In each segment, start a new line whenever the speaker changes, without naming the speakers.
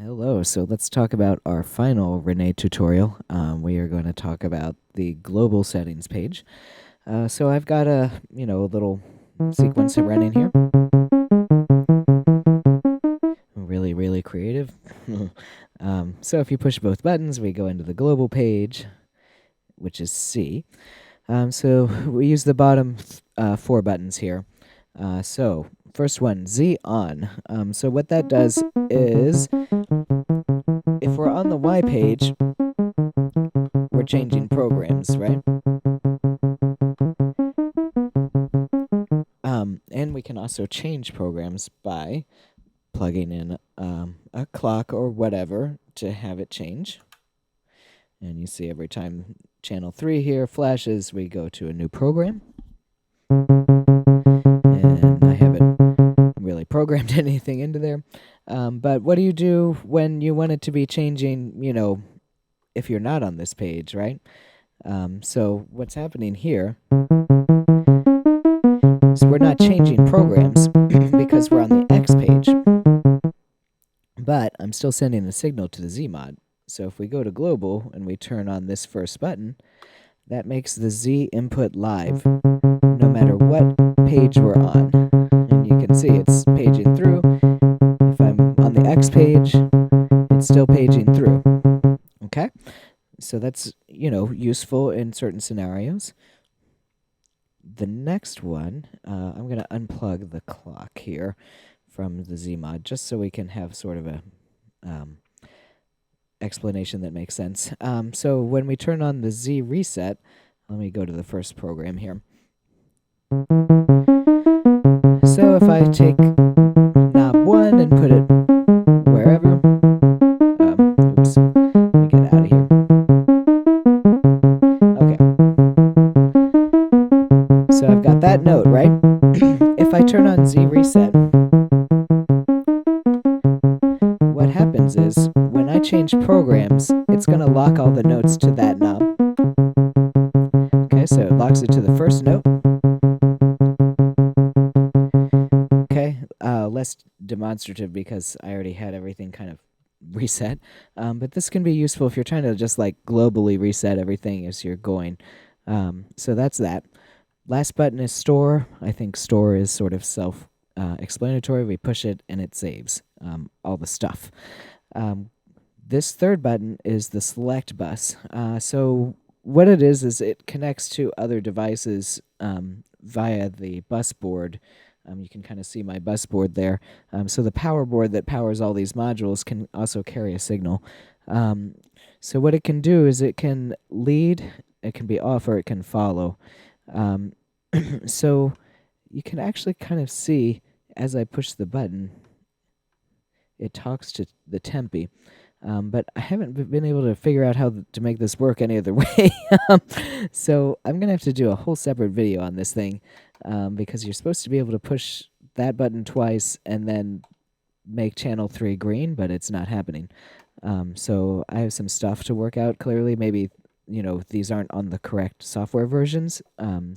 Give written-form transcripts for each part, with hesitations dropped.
Hello, so let's talk about our final René tutorial. We are going to talk about the global settings page. So I've got a little sequence running here. Really, really creative. So if you push both buttons, we go into the global page, which is C. So we use the bottom four buttons here. So first one, Z on. So what that does is, if we're on the Y page, we're changing programs, right? And we can also change programs by plugging in a clock or whatever to have it change. And you see every time channel 3 here flashes, we go to a new program. And I haven't really programmed anything into there. But what do you do when you want it to be changing, if you're not on this page, right? So what's happening here is we're not changing programs because we're on the X page. But I'm still sending a signal to the Z mod. So if we go to global and we turn on this first button, that makes the Z input live no matter what page we're on. And you can see it's paging through. If I'm on the X page, it's still paging through. Okay? So that's, useful in certain scenarios. The next one, I'm going to unplug the clock here from the Z mod just so we can have sort of a explanation that makes sense. So when we turn on the Z reset, let me go to the first program here. So if I take knob 1 and put it wherever, oops, let me get out of here. Okay. So I've got that note, right? If I turn on Z reset, what happens is when I change programs, it's going to lock all the notes to that knob. Okay, so it locks it to the first note. Okay, less demonstrative because I already had everything kind of reset. But this can be useful if you're trying to just like globally reset everything as you're going. So that's that. Last button is store. I think store is sort of self-explanatory. We push it and it saves all the stuff. This third button is the select bus. So what it is it connects to other devices via the bus board. You can kind of see my bus board there. So the power board that powers all these modules can also carry a signal. So what it can do is it can lead, it can be off, or it can follow. So you can actually kind of see as I push the button, it talks to the tempi. But I haven't been able to figure out how to make this work any other way. So I'm going to have to do a whole separate video on this thing because you're supposed to be able to push that button twice and then make channel 3 green, but it's not happening. So I have some stuff to work out clearly. Maybe, these aren't on the correct software versions.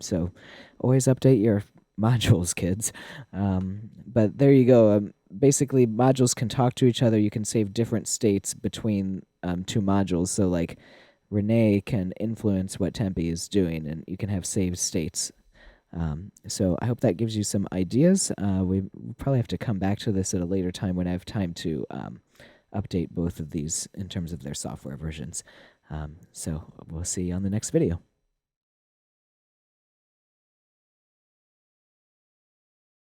So always update your modules, kids. But there you go. Basically, modules can talk to each other. You can save different states between two modules. So, like, René can influence what Tempe is doing, and you can have saved states. So I hope that gives you some ideas. We probably have to come back to this at a later time when I have time to update both of these in terms of their software versions. So we'll see you on the next video.